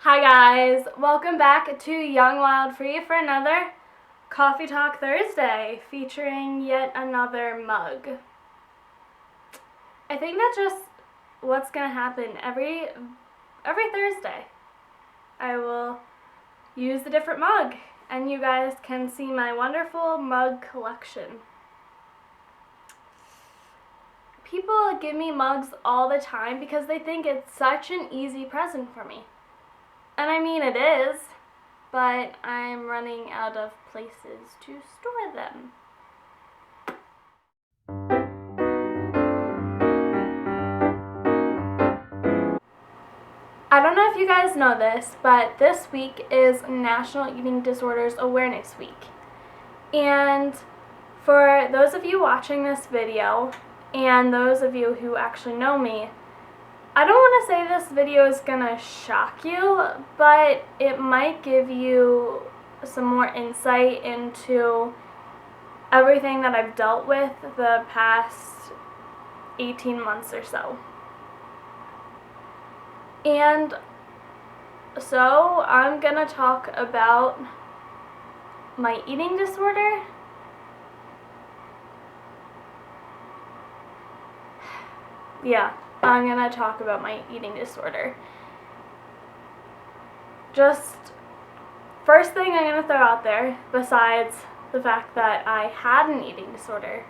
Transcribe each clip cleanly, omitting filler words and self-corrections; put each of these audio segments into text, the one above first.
Hi guys, welcome back to Young Wild Free for another Coffee Talk Thursday featuring yet another mug. I think that's just what's gonna happen every Thursday. I will use a different mug and you guys can see my wonderful mug collection. People give me mugs all the time because they think it's such an easy present for me. And I mean it is, but I'm running out of places to store them. I don't know if you guys know this, but this week is National Eating Disorders Awareness Week. And for those of you watching this video, and those of you who actually know me, I don't want to say this video is gonna shock you, but it might give you some more insight into everything that I've dealt with the past 18 months or so. And so I'm gonna talk about my eating disorder. Yeah. I'm going to talk about my eating disorder. Just first thing I'm going to throw out there, besides the fact that I had an eating disorder,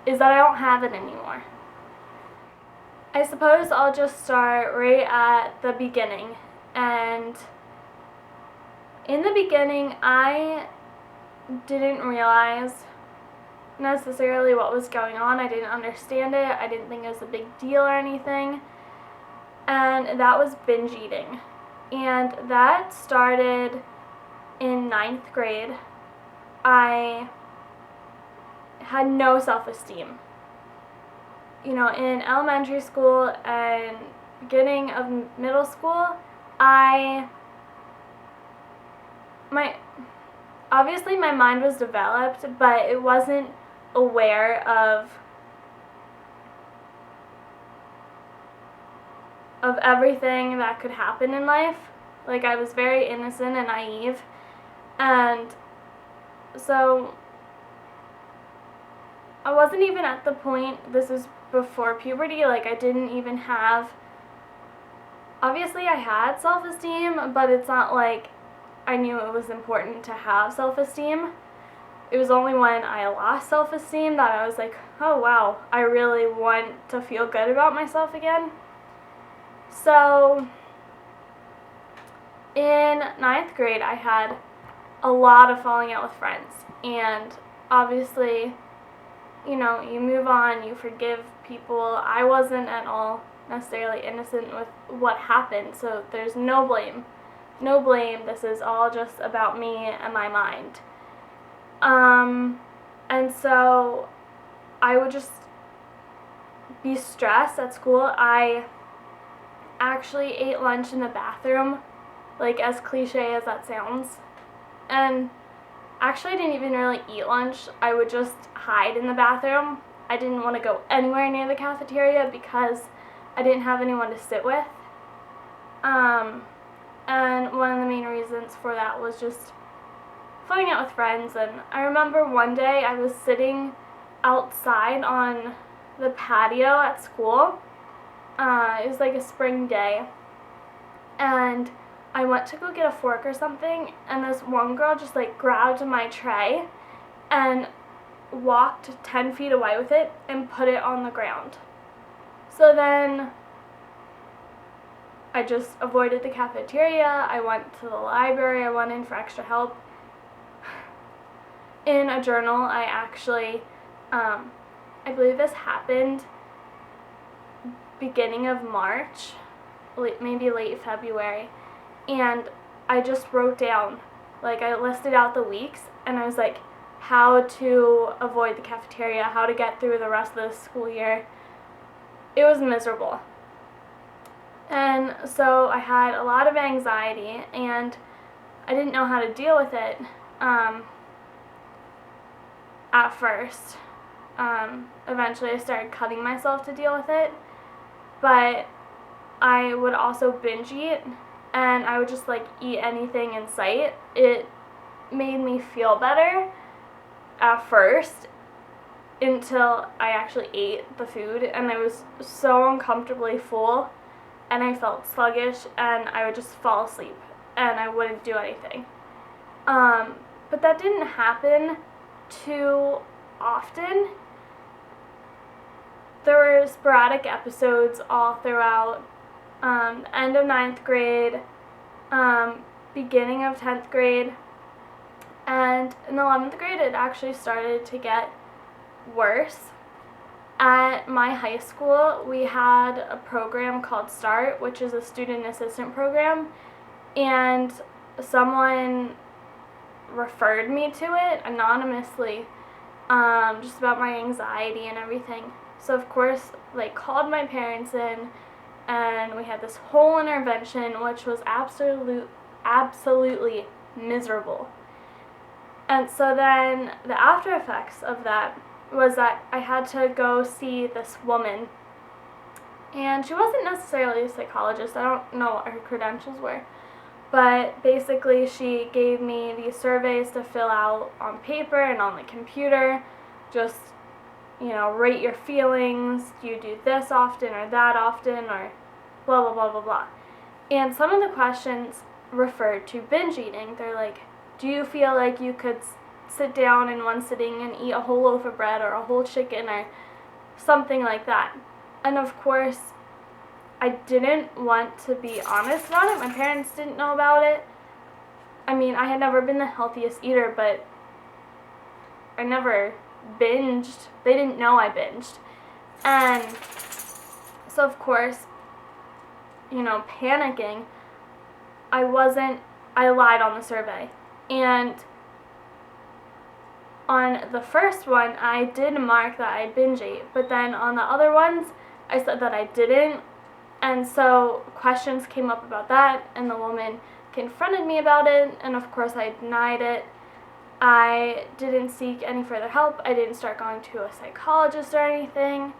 is that I don't have it anymore. I suppose I'll just start right at the beginning. And in the beginning, I didn't realize necessarily what was going on. I didn't understand it. I didn't think it was a big deal or anything. And that was binge eating. And that started in 9th grade. I had no self-esteem. You know, in elementary school and beginning of middle school, obviously my mind was developed, but it wasn't aware of everything that could happen in life. Like, I was very innocent and naive, and so I wasn't even at the point, this is before puberty, like I didn't even have, obviously I had self-esteem, but it's not like I knew it was important to have self-esteem. It was only when I lost self-esteem that I was like, oh wow, I really want to feel good about myself again. So in 9th grade, I had a lot of falling out with friends. And obviously, you know, you move on, you forgive people. I wasn't at all necessarily innocent with what happened, so there's no blame. No blame, this is all just about me and my mind. And so I would just be stressed at school. I actually ate lunch in the bathroom, like as cliche as that sounds. And actually I didn't even really eat lunch. I would just hide in the bathroom. I didn't want to go anywhere near the cafeteria because I didn't have anyone to sit with. And one of the main reasons for that was just falling out with friends. And I remember one day I was sitting outside on the patio at school. It was like a spring day. And I went to go get a fork or something, and this one girl just like grabbed my tray and walked 10 feet away with it and put it on the ground. So then I just avoided the cafeteria, I went to the library, I went in for extra help. In a journal, I actually, I believe this happened beginning of March, maybe late February, and I just wrote down, like I listed out the weeks, and I was like, how to avoid the cafeteria, how to get through the rest of the school year. It was miserable. And so I had a lot of anxiety, and I didn't know how to deal with it at first. Eventually I started cutting myself to deal with it, but I would also binge eat, and I would just like eat anything in sight. It made me feel better at first until I actually ate the food, and I was so uncomfortably full, and I felt sluggish, and I would just fall asleep and I wouldn't do anything. But that didn't happen too often. There were sporadic episodes all throughout end of 9th grade, beginning of 10th grade, and in 11th grade it actually started to get worse. At my high school, we had a program called START, which is a student assistant program, and someone referred me to it anonymously, just about my anxiety and everything. So of course, like, called my parents in, and we had this whole intervention, which was absolutely miserable. And so then the after effects of that was that I had to go see this woman, and she wasn't necessarily a psychologist. I don't know what her credentials were, but basically she gave me these surveys to fill out on paper and on the computer. Just, rate your feelings. Do you do this often or that often, or blah blah blah blah blah. And some of the questions referred to binge eating. They're like, do you feel like you could sit down in one sitting and eat a whole loaf of bread or a whole chicken or something like that? And of course, I didn't want to be honest about it. My parents didn't know about it. I mean, I had never been the healthiest eater, but I never binged. They didn't know I binged. And so of course, panicking, I lied on the survey. And on the first one, I did mark that I binge ate, but then on the other ones, I said that I didn't. And so questions came up about that, and the woman confronted me about it, and of course I denied it. I didn't seek any further help. I didn't start going to a psychologist or anything.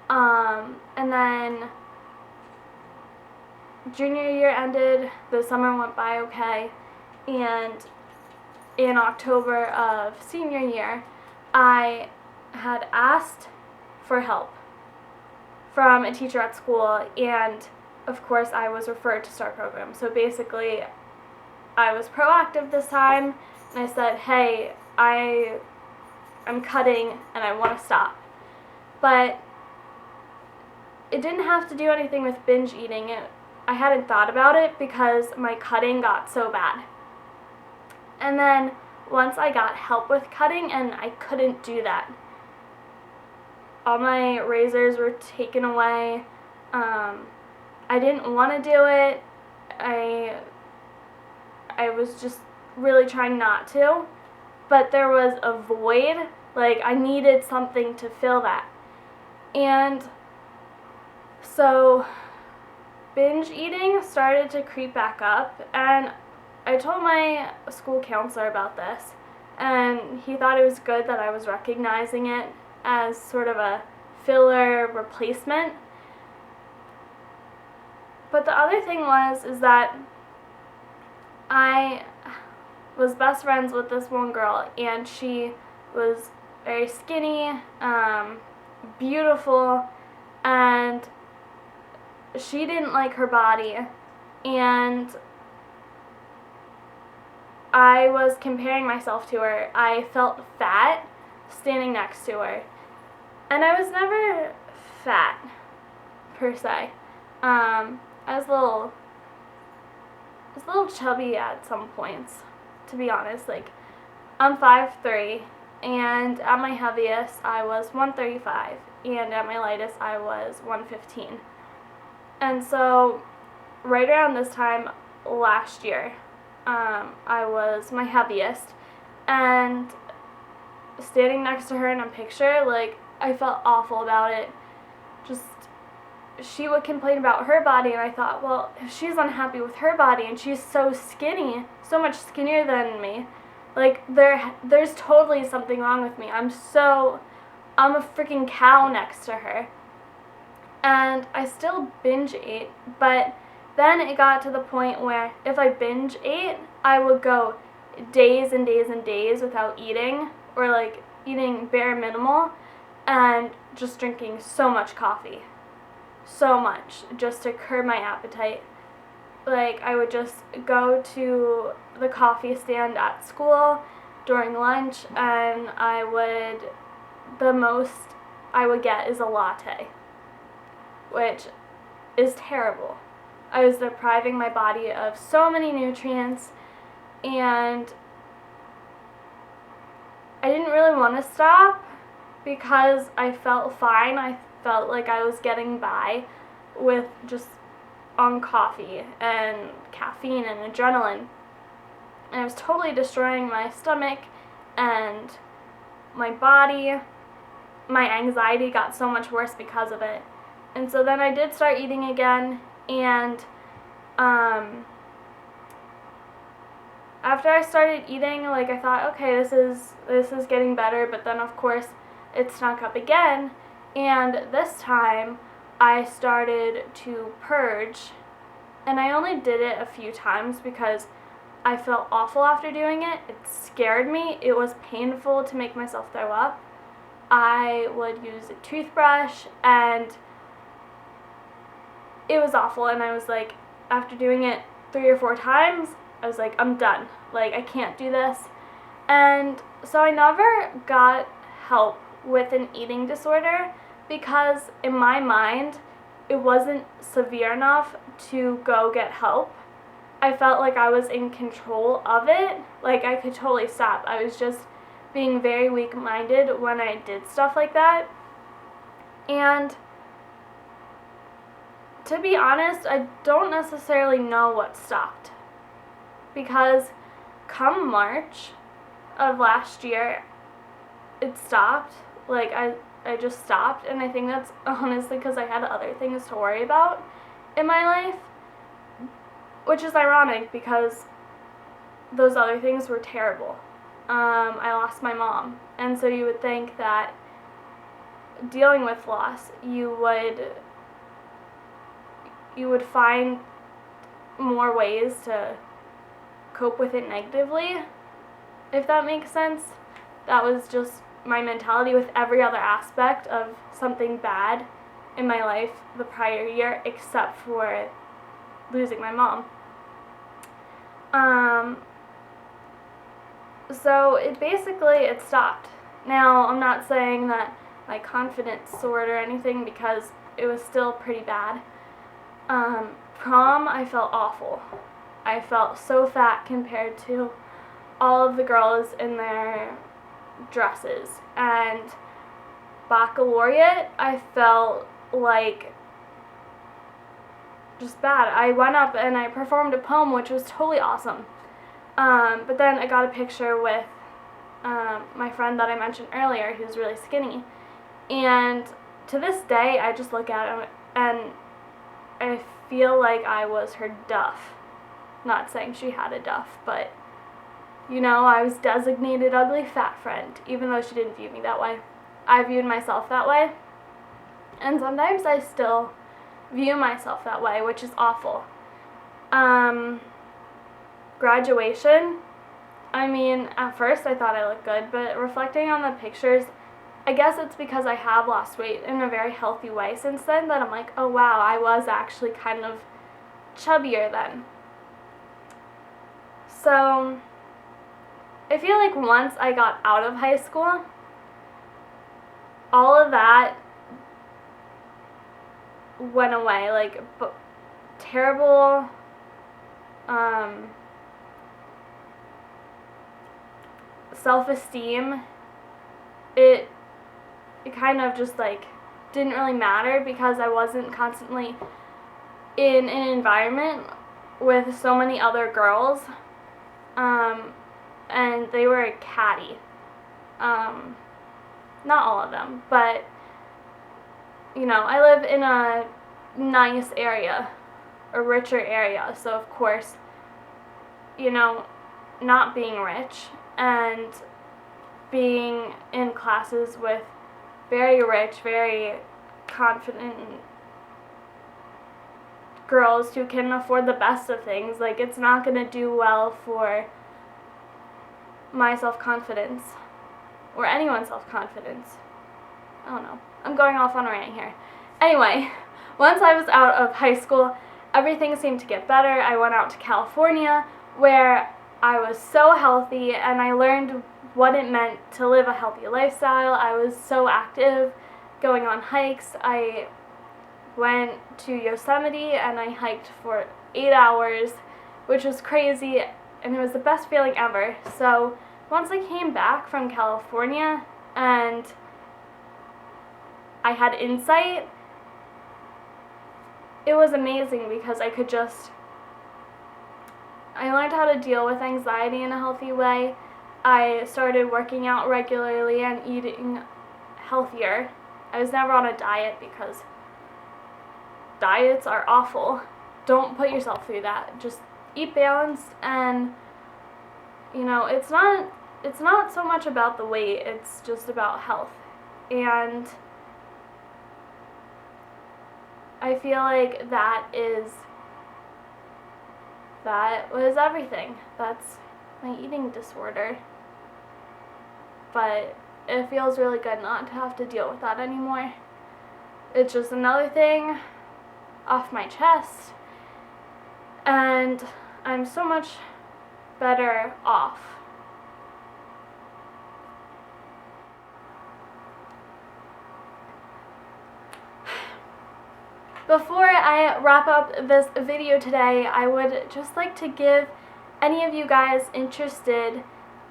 And then junior year ended, the summer went by okay, and in October of senior year, I had asked for help from a teacher at school, and of course I was referred to START program. So basically, I was proactive this time, and I said, hey, I'm cutting and I want to stop. But it didn't have to do anything with binge eating. I hadn't thought about it because my cutting got so bad. And then once I got help with cutting, and I couldn't do that. All my razors were taken away. I didn't want to do it. I was just really trying not to. But there was a void. Like, I needed something to fill that. And so binge eating started to creep back up, and I told my school counselor about this, and he thought it was good that I was recognizing it as sort of a filler replacement. But the other thing is that I was best friends with this one girl, and she was very skinny, beautiful, and she didn't like her body, and I was comparing myself to her. I felt fat standing next to her, and I was never fat per se. I was a little chubby at some points, to be honest. Like, I'm 5'3", and at my heaviest I was 135, and at my lightest I was 115. And so right around this time last year, I was my heaviest, and standing next to her in a picture, like, I felt awful about it. Just, she would complain about her body, and I thought, well, if she's unhappy with her body and she's so skinny, so much skinnier than me, like, there's totally something wrong with me. I'm a freaking cow next to her. And I still binge ate, but Then it got to the point where if I binge ate, I would go days and days and days without eating, or like eating bare minimal, and just drinking so much coffee. So much, just to curb my appetite. Like, I would just go to the coffee stand at school during lunch, and the most I would get is a latte, which is terrible. I was depriving my body of so many nutrients, and I didn't really want to stop because I felt fine. I felt like I was getting by with just on coffee and caffeine and adrenaline. And I was totally destroying my stomach and my body. My anxiety got so much worse because of it. And so then I did start eating again, and after I started eating, like, I thought, okay, this is getting better, but then of course it snuck up again, and this time I started to purge, and I only did it a few times because I felt awful after doing it. It scared me. It was painful to make myself throw up. I would use a toothbrush, and it was awful, and I was like, after doing it 3 or 4 times, I was like, I'm done. Like, I can't do this. And so I never got help with an eating disorder because in my mind, it wasn't severe enough to go get help. I felt like I was in control of it. Like, I could totally stop. I was just being very weak-minded when I did stuff like that. And to be honest, I don't necessarily know what stopped. Because come March of last year, it stopped. Like, I just stopped, and I think that's honestly because I had other things to worry about in my life, which is ironic because those other things were terrible. I lost my mom, and so you would think that dealing with loss, you would find more ways to cope with it negatively, if that makes sense. That was just my mentality with every other aspect of something bad in my life the prior year, except for losing my mom. So it stopped. Now, I'm not saying that my confidence soared or anything because it was still pretty bad. Prom, I felt awful. I felt so fat compared to all of the girls in their dresses. And baccalaureate, I felt like just bad. I went up and I performed a poem, which was totally awesome. But then I got a picture with my friend that I mentioned earlier, who's really skinny. And to this day, I just look at him and I feel like I was her duff. Not saying she had a duff, but, you know, I was designated ugly fat friend, even though she didn't view me that way. I viewed myself that way. And sometimes I still view myself that way, which is awful. Graduation, I mean, at first I thought I looked good, but reflecting on the pictures, I guess it's because I have lost weight in a very healthy way since then that I'm like, oh wow, I was actually kind of chubbier then. So I feel like once I got out of high school, all of that went away. Like, terrible self-esteem, it kind of just like didn't really matter because I wasn't constantly in an environment with so many other girls, and they were catty. Not all of them, but you know, I live in a nice area, a richer area, so of course, you know, not being rich and being in classes with very rich, very confident girls who can afford the best of things. Like, it's not going to do well for my self-confidence or anyone's self-confidence. I don't know. I'm going off on a rant here. Anyway, once I was out of high school, everything seemed to get better. I went out to California where I was so healthy and I learned what it meant to live a healthy lifestyle. I was so active, going on hikes. I went to Yosemite and I hiked for 8 hours, which was crazy, and it was the best feeling ever. So once I came back from California and I had insight, it was amazing because I learned how to deal with anxiety in a healthy way. I started working out regularly and eating healthier. I was never on a diet because diets are awful. Don't put yourself through that. Just eat balanced, and it's not so much about the weight, it's just about health. And I feel like that was everything. That's my eating disorder. But it feels really good not to have to deal with that anymore. It's just another thing off my chest, and I'm so much better off. Before I wrap up this video today, I would just like to give any of you guys interested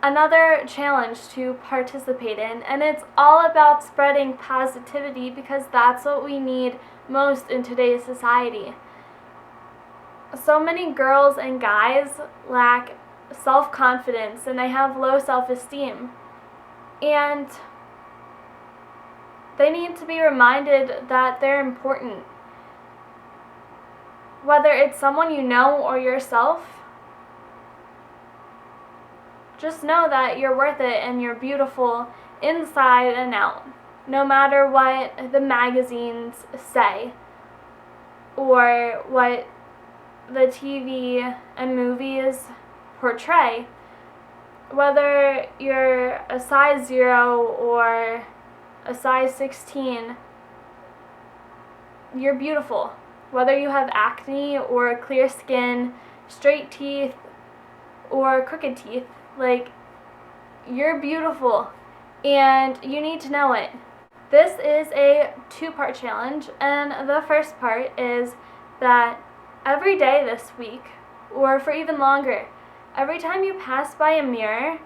another challenge to participate in, and it's all about spreading positivity because that's what we need most in today's society. So many girls and guys lack self-confidence and they have low self-esteem, and they need to be reminded that they're important. Whether it's someone you know or yourself, just know that you're worth it and you're beautiful inside and out, no matter what the magazines say or what the TV and movies portray. Whether you're a size 0 or a size 16, you're beautiful. Whether you have acne or clear skin, straight teeth or crooked teeth, you're beautiful and you need to know it. This is a 2-part challenge, and the first part is that every day this week, or for even longer, every time you pass by a mirror,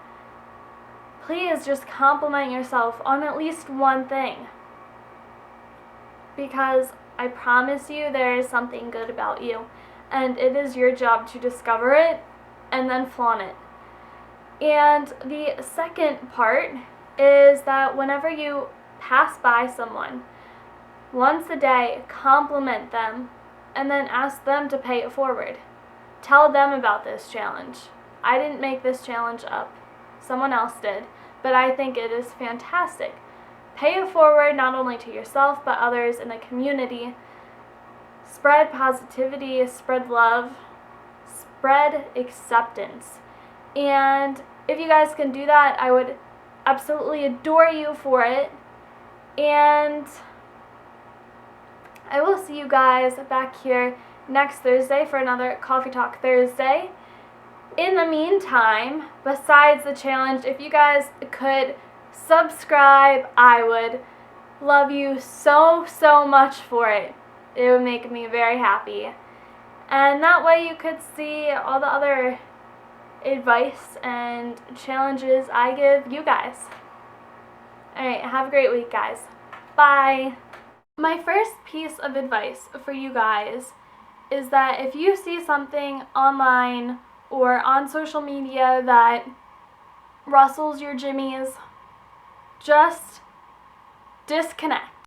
please just compliment yourself on at least one thing. Because I promise you there is something good about you, and it is your job to discover it and then flaunt it. And the second part is that whenever you pass by someone, once a day, compliment them and then ask them to pay it forward. Tell them about this challenge. I didn't make this challenge up. Someone else did, but I think it is fantastic. Pay it forward not only to yourself but others in the community. Spread positivity, spread love, spread acceptance. And if you guys can do that, I would absolutely adore you for it. And I will see you guys back here next Thursday for another Coffee Talk Thursday. In the meantime, besides the challenge, if you guys could subscribe, I would love you so much for it. It would make me very happy. And that way you could see all the other advice and challenges I give you guys. Alright, have a great week, guys. Bye! My first piece of advice for you guys is that if you see something online or on social media that rustles your jimmies, just disconnect.